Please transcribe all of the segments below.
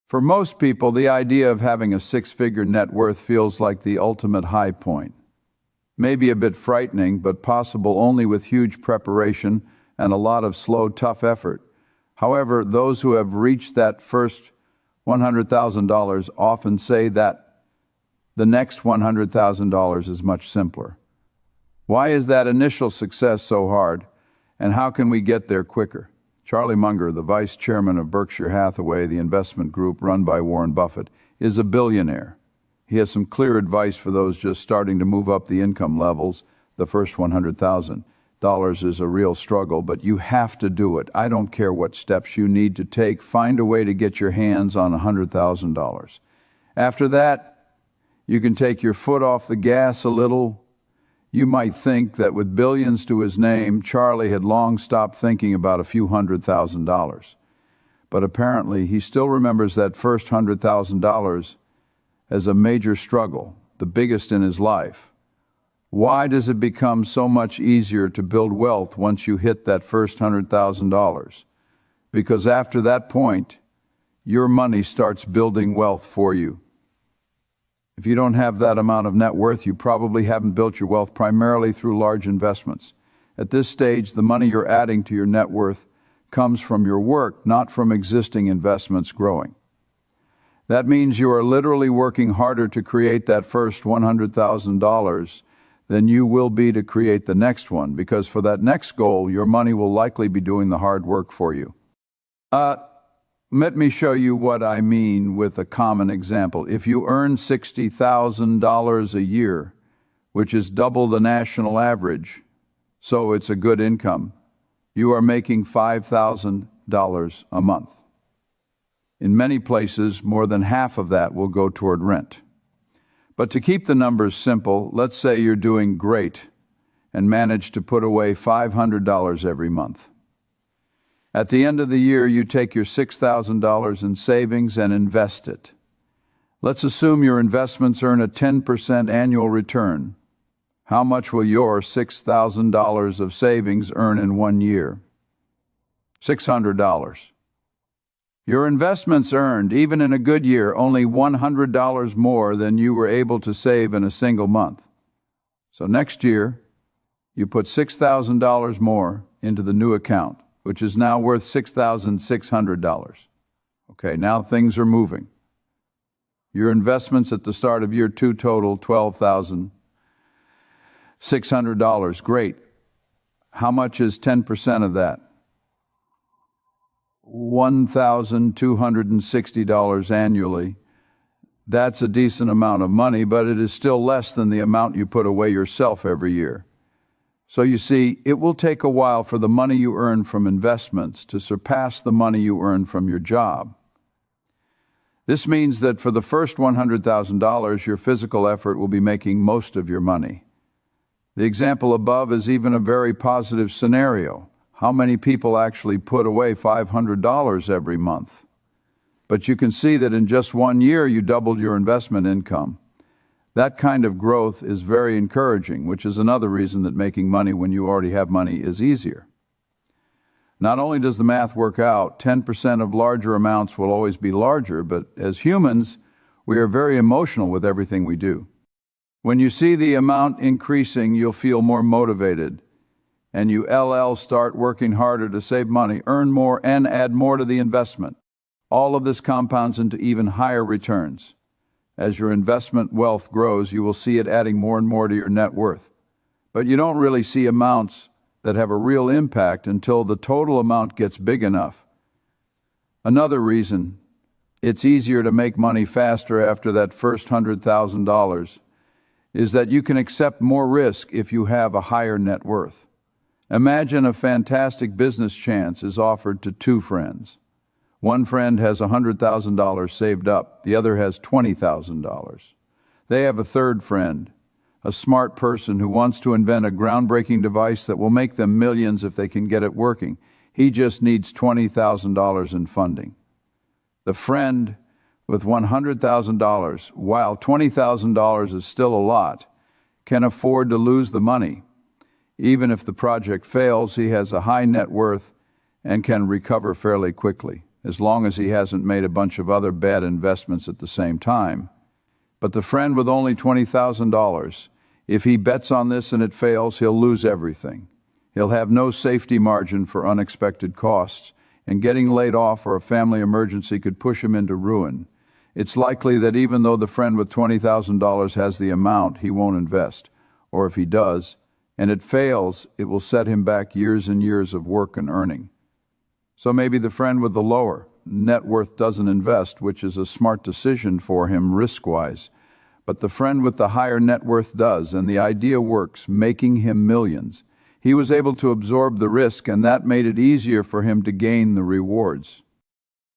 For most people, the idea of having a six-figure net worth feels like the ultimate high point. Maybe a bit frightening, but possible only with huge preparation and a lot of slow, tough effort. However, those who have reached that first $100,000 often say that the next $100,000 is much simpler. Why is that initial success so hard, and how can we get there quicker? Charlie Munger, the vice chairman of Berkshire Hathaway, the investment group run by Warren Buffett, is a billionaire. He has some clear advice for those just starting to move up the income levels. The first $100,000 is a real struggle, but you have to do it. I don't care what steps you need to take. Find a way to get your hands on $100,000. After that, you can take your foot off the gas a little. You might think that with billions to his name, Charlie had long stopped thinking about a few $100,000. But apparently, he still remembers that first $100,000 as a major struggle, the biggest in his life. Why does it become so much easier to build wealth once you hit that first $100,000? Because after that point, your money starts building wealth for you. If you don't have that amount of net worth, you probably haven't built your wealth primarily through large investments. At this stage, the money you're adding to your net worth comes from your work, not from existing investments growing. That means you are literally working harder to create that first $100,000 than you will be to create the next one, because for that next goal, your money will likely be doing the hard work for you. Let me show you what I mean with a common example. If you earn $60,000 a year, which is double the national average, so it's a good income, you are making $5,000 a month. In many places, more than half of that will go toward rent. But to keep the numbers simple, let's say you're doing great and manage to put away $500 every month. At the end of the year, you take your $6,000 in savings and invest it. Let's assume your investments earn a 10% annual return. How much will your $6,000 of savings earn in 1 year? $600. Your investments earned, even in a good year, only $100 more than you were able to save in a single month. So next year, you put $6,000 more into the new account, which is now worth $6,600. Okay, now things are moving. Your investments at the start of year 2 total $12,600. Great. How much is 10% of that? $1,260 annually. That's a decent amount of money, but it is still less than the amount you put away yourself every year. So you see, it will take a while for the money you earn from investments to surpass the money you earn from your job. This means that for the first $100,000, your physical effort will be making most of your money. The example above is even a very positive scenario. How many people actually put away $500 every month? But you can see that in just 1 year, you doubled your investment income. That kind of growth is very encouraging, which is another reason that making money when you already have money is easier. Not only does the math work out, 10% of larger amounts will always be larger, but as humans, we are very emotional with everything we do. When you see the amount increasing, you'll feel more motivated, and you start working harder to save money, earn more, and add more to the investment. All of this compounds into even higher returns. As your investment wealth grows, you will see it adding more and more to your net worth. But you don't really see amounts that have a real impact until the total amount gets big enough. Another reason it's easier to make money faster after that first $100,000 is that you can accept more risk if you have a higher net worth. Imagine a fantastic business chance is offered to 2 friends. One friend has $100,000 saved up. The other has $20,000. They have a third friend, a smart person who wants to invent a groundbreaking device that will make them millions if they can get it working. He just needs $20,000 in funding. The friend with $100,000, while $20,000 is still a lot, can afford to lose the money. Even if the project fails, he has a high net worth and can recover fairly quickly. as long as he hasn't made a bunch of other bad investments at the same time. But the friend with only $20,000, if he bets on this and it fails, he'll lose everything. He'll have no safety margin for unexpected costs, and getting laid off or a family emergency could push him into ruin. It's likely that even though the friend with $20,000 has the amount, he won't invest. Or if he does, and it fails, it will set him back years and years of work and earning. So maybe the friend with the lower net worth doesn't invest, which is a smart decision for him risk-wise. But the friend with the higher net worth does, and the idea works, making him millions. He was able to absorb the risk, and that made it easier for him to gain the rewards.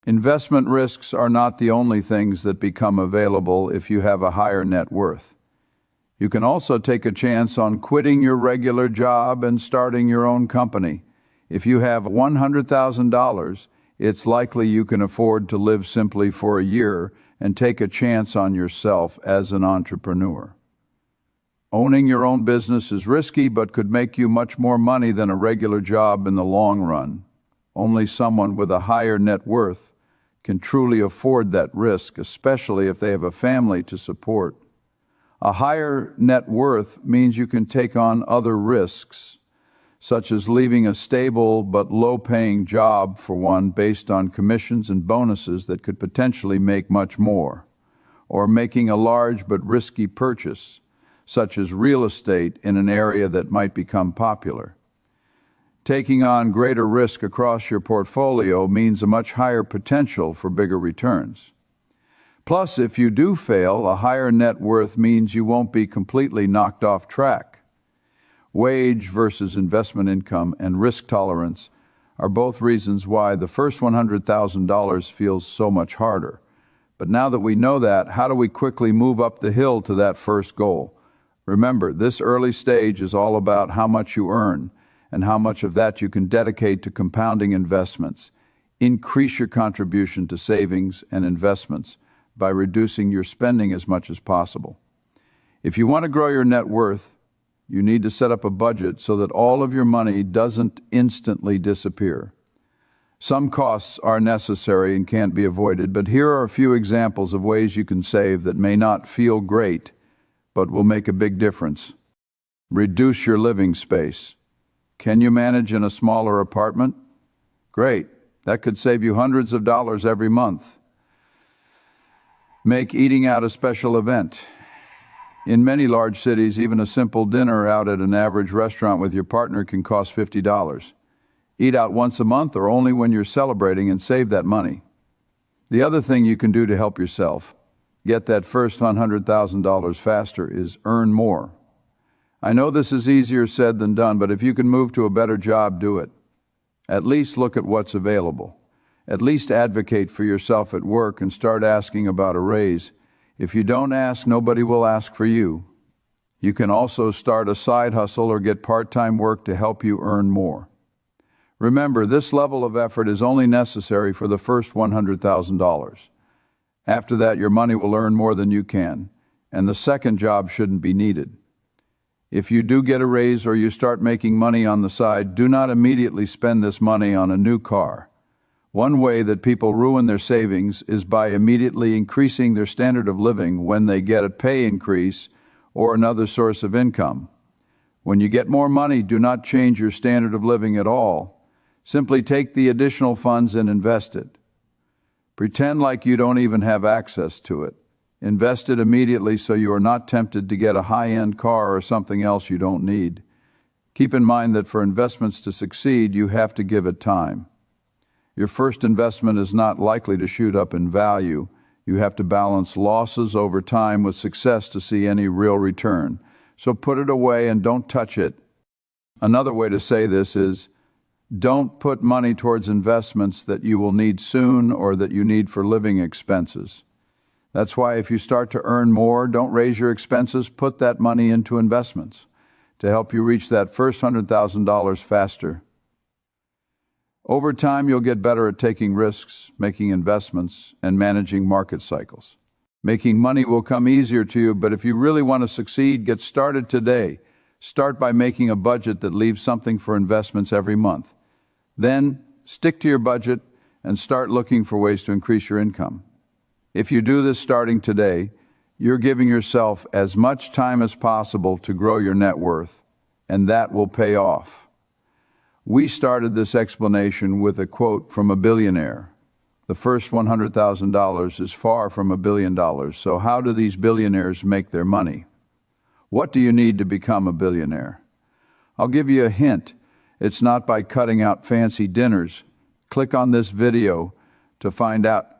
Investment risks are not the only things that become available if you have a higher net worth. You can also take a chance on quitting your regular job and starting your own company. If you have $100,000, it's likely you can afford to live simply for a year and take a chance on yourself as an entrepreneur. Owning your own business is risky but could make you much more money than a regular job in the long run. Only someone with a higher net worth can truly afford that risk, especially if they have a family to support. A higher net worth means you can take on other risks, such as leaving a stable but low-paying job for one based on commissions and bonuses that could potentially make much more, or making a large but risky purchase, such as real estate in an area that might become popular. Taking on greater risk across your portfolio means a much higher potential for bigger returns. Plus, if you do fail, a higher net worth means you won't be completely knocked off track. Wage versus investment income and risk tolerance are both reasons why the first $100,000 feels so much harder. But now that we know that, how do we quickly move up the hill to that first goal? Remember, this early stage is all about how much you earn and how much of that you can dedicate to compounding investments. Increase your contribution to savings and investments by reducing your spending as much as possible. If you want to grow your net worth, you need to set up a budget so that all of your money doesn't instantly disappear. Some costs are necessary and can't be avoided, but here are a few examples of ways you can save that may not feel great, but will make a big difference. Reduce your living space. Can you manage in a smaller apartment? Great. That could save you hundreds of dollars every month. Make eating out a special event. In many large cities, even a simple dinner out at an average restaurant with your partner can cost $50. Eat out once a month or only when you're celebrating and save that money. The other thing you can do to help yourself get that first $100,000 faster is earn more. I know this is easier said than done, but if you can move to a better job, do it. At least look at what's available. At least advocate for yourself at work and start asking about a raise. If you don't ask, nobody will ask for you. You can also start a side hustle or get part-time work to help you earn more. Remember, this level of effort is only necessary for the first $100,000. After that, your money will earn more than you can, and the second job shouldn't be needed. If you do get a raise or you start making money on the side, do not immediately spend this money on a new car. One way that people ruin their savings is by immediately increasing their standard of living when they get a pay increase or another source of income. When you get more money, do not change your standard of living at all. Simply take the additional funds and invest it. Pretend like you don't even have access to it. Invest it immediately so you are not tempted to get a high-end car or something else you don't need. Keep in mind that for investments to succeed, you have to give it time. Your first investment is not likely to shoot up in value. You have to balance losses over time with success to see any real return. So put it away and don't touch it. Another way to say this is, don't put money towards investments that you will need soon or that you need for living expenses. That's why if you start to earn more, don't raise your expenses, put that money into investments to help you reach that first $100,000 faster. Over time, you'll get better at taking risks, making investments, and managing market cycles. Making money will come easier to you, but if you really want to succeed, get started today. Start by making a budget that leaves something for investments every month. Then, stick to your budget and start looking for ways to increase your income. If you do this starting today, you're giving yourself as much time as possible to grow your net worth, and that will pay off. We started this explanation with a quote from a billionaire. The first $100,000 is far from $1 billion, so how do these billionaires make their money? What do you need to become a billionaire? I'll give you a hint. It's not by cutting out fancy dinners. Click on this video to find out